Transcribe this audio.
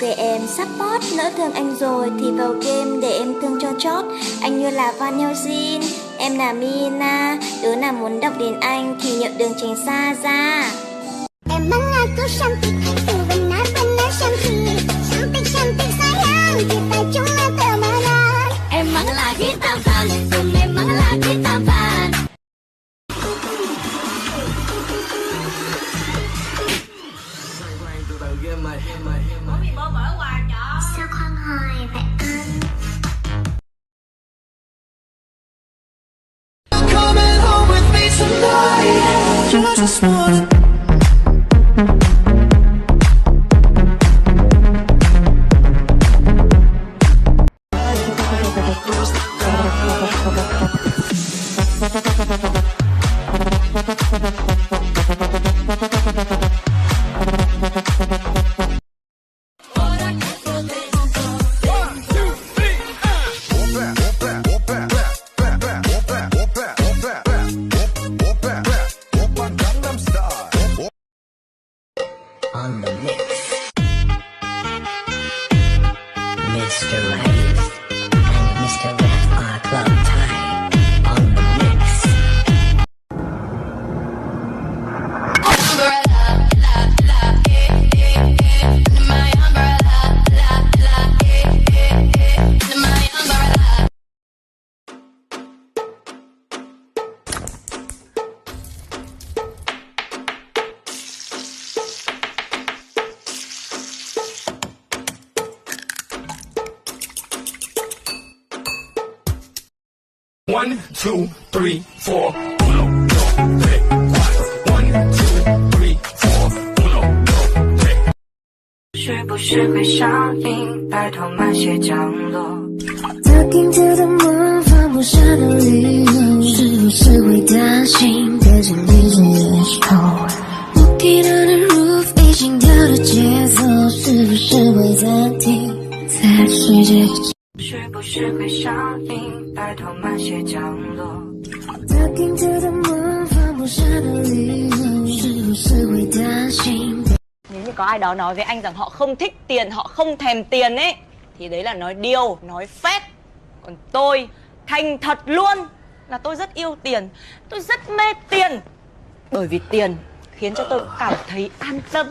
về em support. Nỡ thương anh rồi thì vào game để em thương cho chót. Anh như là Van Helsing, em là Mina. Đứa nào muốn đọc đến anh thì nhượng đường tránh xa ra. Emang aku cantik, itu benar-benar cantik. Cantik-cantik sayang, kita cuma temenan. Emang lagi tampan, itu memang lagi tampan. Có bị bơ vỡ hoài trời. Sao khoan hoài vậy anh? Coming home with me tonight. Just wanna. On the mix, Mr. Rice and Mr. Ref are club tie. On the mix. One, two, three, four. Uno, dos, tres, cuatro. One, two, three, four. Uno, dos, tres. 是不是会上瘾？拜托慢些降落。他给他的魔法不下的理由，是不是会担心变成一只野兽？我给他的 roof 比心跳的节奏，是不是会暂停在世界？是不是会上瘾？拜托慢些降落。他给他的魔法不下的理由，是不是会担心？ Nếu như có ai đó nói với anh rằng họ không thích tiền, họ không thèm tiền ấy, thì đấy là nói điêu, nói phét. Còn tôi thành thật luôn là tôi rất yêu tiền, tôi rất mê tiền. Bởi vì tiền khiến cho tôi cảm thấy an tâm.